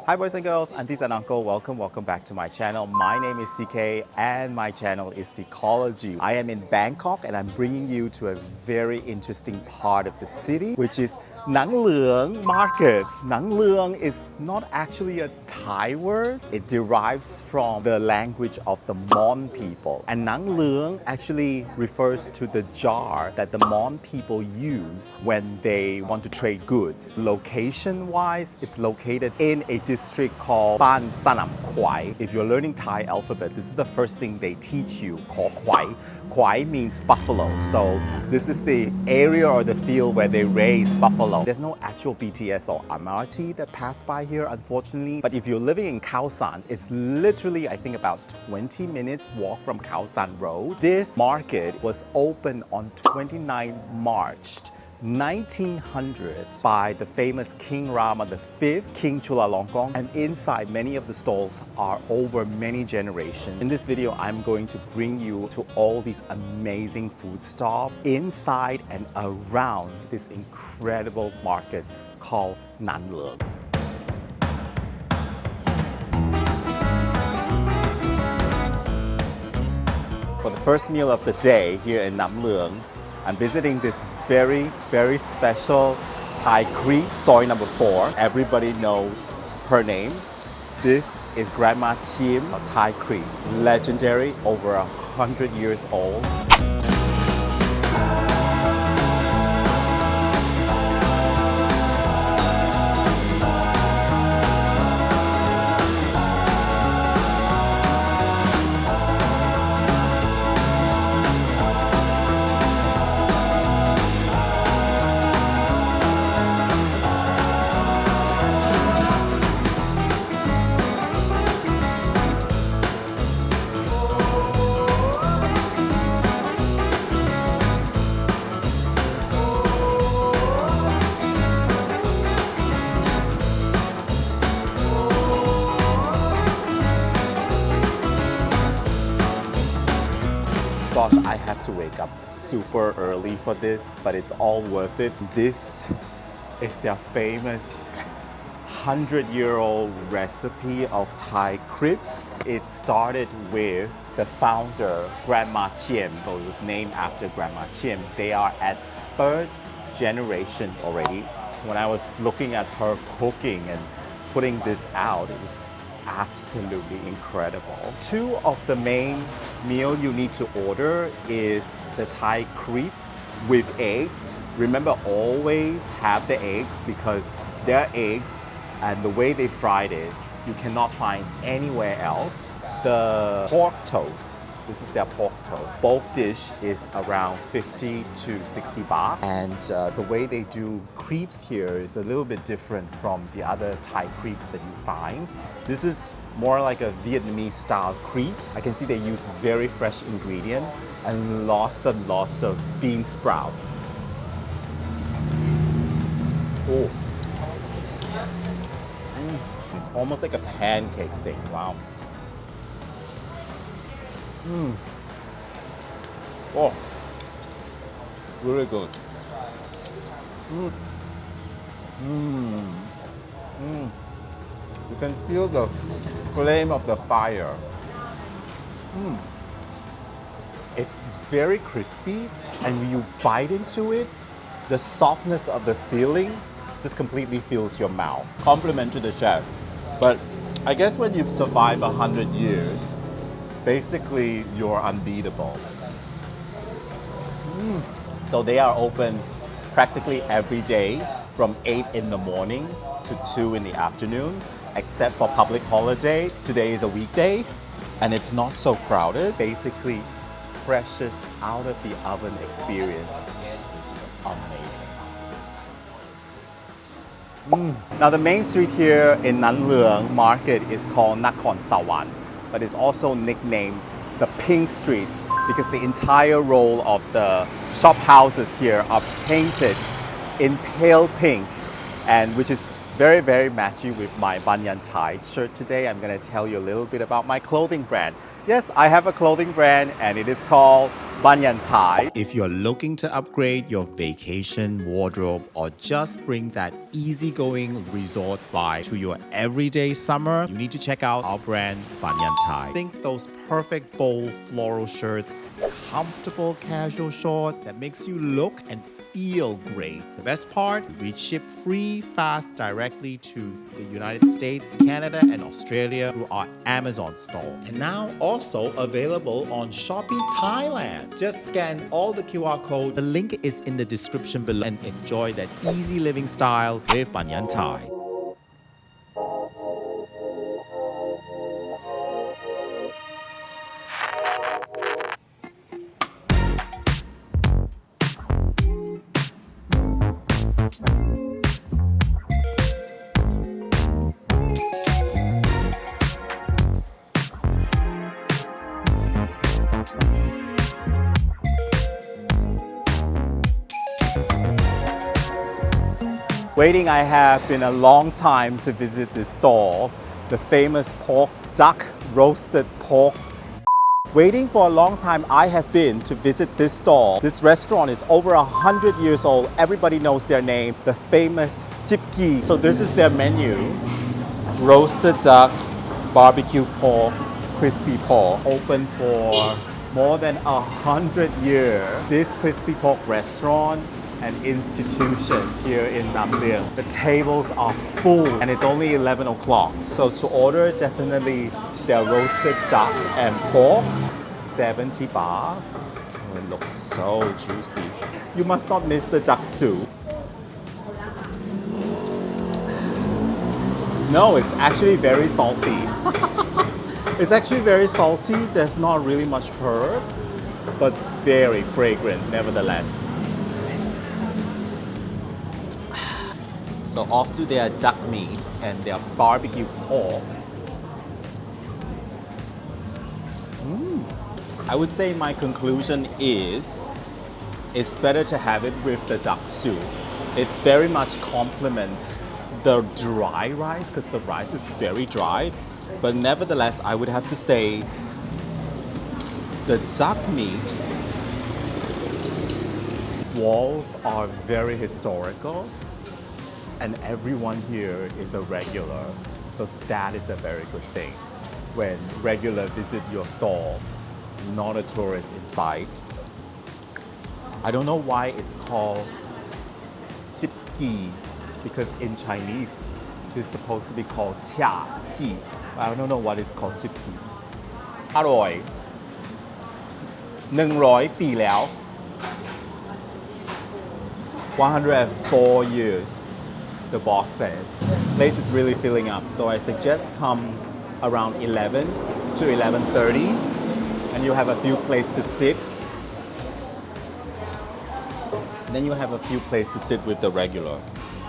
Hi boys and girls, aunties and uncle, welcome back to my channel. My name is CK and my channel is Ecology. I am in Bangkok and I'm bringing you to a very interesting part of the city, which is Nan Loeng Market. Nan Loeng is not actually a Thai word. It derives from the language of the Mon people. And Nan Loeng actually refers to the jar that the Mon people use when they want to trade goods. Location-wise, it's located in a district called Ban Sanam Kwai. If you're learning Thai alphabet, this is the first thing they teach you, called Kwai. Kwai means buffalo. So this is the area or the field where they raise buffalo. There's no actual BTS or MRT that pass by here, unfortunately. But if you're living in Khao San, it's literally, I think, about 20 minutes walk from Khao San Road. This market was opened on 29 March 1900 by the famous King Rama V, King Chulalongkorn, and inside many of the stalls are over many generations. In this video, I'm going to bring you to all these amazing food stalls inside and around this incredible market called Nan Loeng. For the first meal of the day here in Nan Loeng, I'm visiting this very special Thai crepe, soy number 4. Everybody knows her name. This is Grandma Chaem Thai crepes, legendary, over 100 years old. Gosh, I have to wake up super early for this, but it's all worth it. This is their famous 100-year-old recipe of Thai crepes. It started with the founder, Grandma Chaem. So it was named after Grandma Chaem. They are at 3rd generation already. When I was looking at her cooking and putting this out, it was absolutely incredible. 2 of the main meal you need to order is the Thai crepe with eggs. Remember, always have the eggs because their eggs and the way they fried it, you cannot find anywhere else. The pork toast, this is their pork toast. Both dish is around 50 to 60 baht. And the way they do crepes here is a little bit different from the other Thai crepes that you find. This is more like a Vietnamese style crepes. I can see they use very fresh ingredient and lots of bean sprout. Oh. It's almost like a pancake thing, wow. Oh, really good. You can feel the flame of the fire. It's very crispy, and when you bite into it, the softness of the filling just completely fills your mouth. Compliment to the chef. But I guess when you've survived 100 years, basically you're unbeatable. So they are open practically every day from 8 in the morning to 2 in the afternoon, except for public holiday. Today is a weekday and it's not so crowded. Basically, freshest out of the oven experience. This is amazing. Now the main street here in Nan Loeng Market is called Nakhon Sawan, but it's also nicknamed the Pink Street because the entire row of the shop houses here are painted in pale pink, and which is very matchy with my Banyan Tide shirt today. I'm gonna tell you a little bit about my clothing brand. Yes, I have a clothing brand and it is called Banyan Tide. If you're looking to upgrade your vacation wardrobe or just bring that easygoing resort vibe to your everyday summer, you need to check out our brand Banyan Tide. Think those perfect bold floral shirts, comfortable casual short that makes you look and feel great. The best part, we ship free fast directly to the United States, Canada, and Australia through our Amazon store. And now also available on Shopee Thailand. Just scan all the QR code. The link is in the description below and enjoy that easy living style with Banyan Tide. Waiting, I have been a long time to visit this stall, the famous pork duck, roasted pork. Waiting for a long time, I have been to visit this stall. This restaurant is over 100 years old. Everybody knows their name, the famous Jib Kee. So this is their menu. Roasted duck, barbecue pork, crispy pork. Open for more than 100 years. This crispy pork restaurant an institution here in Nan Loeng. The tables are full and it's only 11 o'clock. So to order, definitely their roasted duck and pork, 70 baht. Oh, it looks so juicy. You must not miss the duck soup. No, it's actually very salty. It's actually very salty. There's not really much herb, but very fragrant nevertheless. So off to their duck meat and their barbecue pork. I would say my conclusion is it's better to have it with the duck soup. It very much complements the dry rice because the rice is very dry. But nevertheless, I would have to say the duck meat, its walls are very historical. And everyone here is a regular. So that is a very good thing. When regular visit your stall, not a tourist in sight. I don't know why it's called Jib Kee, because in Chinese, it's supposed to be called Chia Ji. I don't know what it's called Jib Kee. อร่อย100 ปีแล้ว 104 years. The boss says. Place is really filling up, so I suggest come around 11 to 11:30 and you have a few places to sit. Then you have a few places to sit with the regular.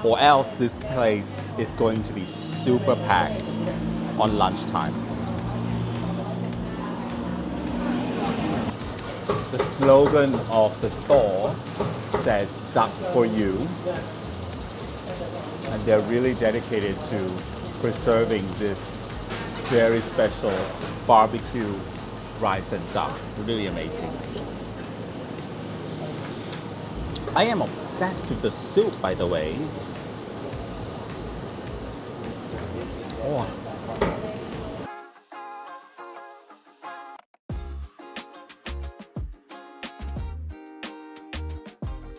Or else this place is going to be super packed on lunchtime. The slogan of the store says duck for you. And they're really dedicated to preserving this very special barbecue rice and duck. Really amazing. I am obsessed with the soup, by the way. Oh.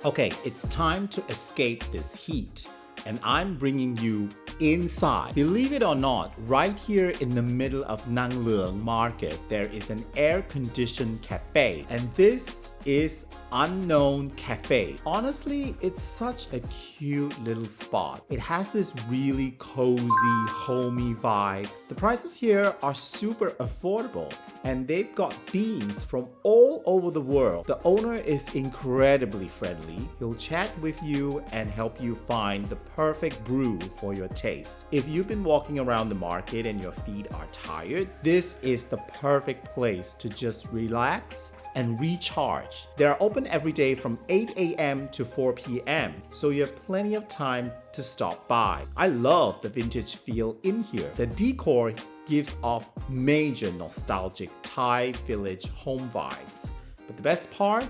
Okay, it's time to escape this heat. And I'm bringing you inside. Believe it or not, right here in the middle of Nan Loeng Market, there is an air-conditioned cafe. And this is Unknown Cafe. Honestly, it's such a cute little spot. It has this really cozy, homey vibe. The prices here are super affordable. And they've got beans from all over the world. The owner is incredibly friendly. He'll chat with you and help you find the perfect brew for your taste. If you've been walking around the market and your feet are tired, this is the perfect place to just relax and recharge. lunch. They are open every day from 8 a.m. to 4 p.m., so you have plenty of time to stop by. I love the vintage feel in here. The decor gives off major nostalgic Thai village home vibes. But the best part?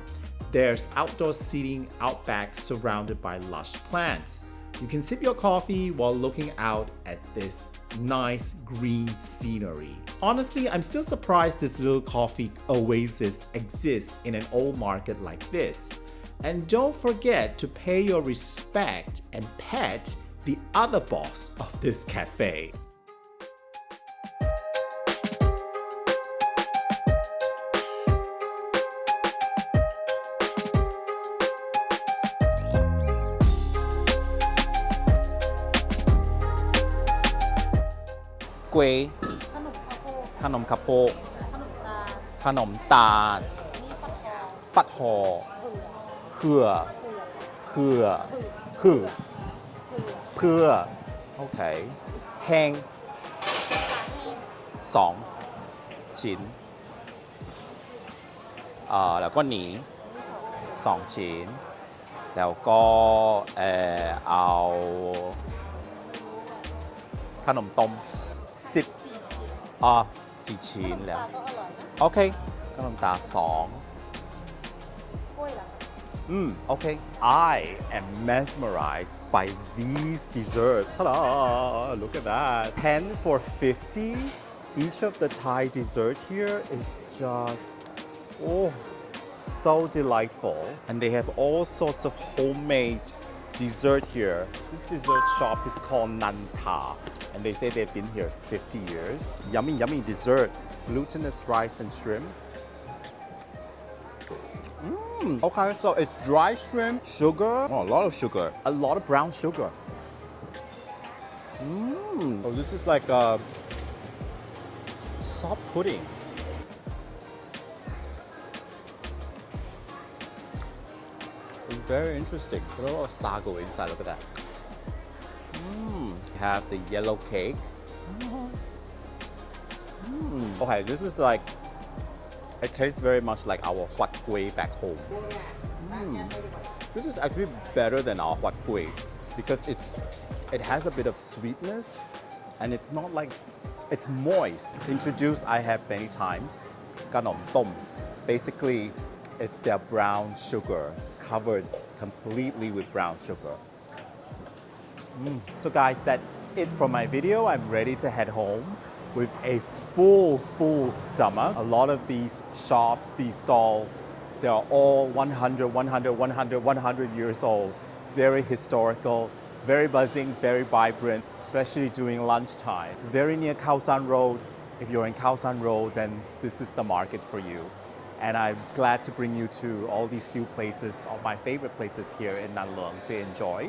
There's outdoor seating out back surrounded by lush plants. You can sip your coffee while looking out at this nice green scenery. Honestly, I'm still surprised this little coffee oasis exists in an old market like this. And don't forget to pay your respect and pet the other boss of this cafe. Quay ขนมข้าวโพดขนมตาลปัดหอเขื่อโอเคแห้ง2 ชิ้นแล้วก็หนี2 ชิ้นแล้วก็เอาขนมต้ม4 ชิ้นแล้วโอเคขนมตา2okay. I am mesmerized by these desserts. Ta-da! Look at that. 10 for 50. Each of the Thai dessert here is just, so delightful. And they have all sorts of homemade dessert here. This dessert shop is called Nanta. And they say they've been here 50 years. Yummy, yummy dessert. Glutinous rice and shrimp. Okay, so it's dry shrimp, sugar, a lot of sugar, a lot of brown sugar. Oh, this is like a soft pudding. It's very interesting. Put a lot of sago inside. Look at that. Have the yellow cake. Okay, this is like, it tastes very much like our huat kueh back home. This is actually better than our huat kueh because it has a bit of sweetness and it's not like, it's moist. Introduced I have many times. Kanom tom. Basically, it's their brown sugar. It's covered completely with brown sugar. So guys, that's it for my video. I'm ready to head home with a full stomach. A lot of these shops, these stalls, they are all 100 years old. Very historical, very buzzing, very vibrant, especially during lunchtime. Very near Khao San Road. If you're in Khao San Road, then this is the market for you. And I'm glad to bring you to all these few places, all my favorite places here in Nan Loeng to enjoy.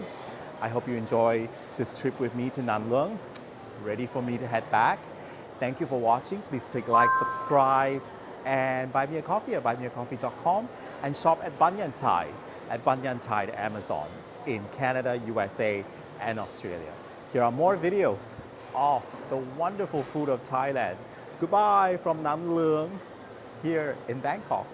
I hope you enjoy this trip with me to Nan Loeng. It's ready for me to head back. Thank you for watching. Please click like, subscribe, and buy me a coffee at buymeacoffee.com and shop at Banyan Tide at Banyan Tide Amazon in Canada, USA, and Australia. Here are more videos of the wonderful food of Thailand. Goodbye from Nan Loeng here in Bangkok.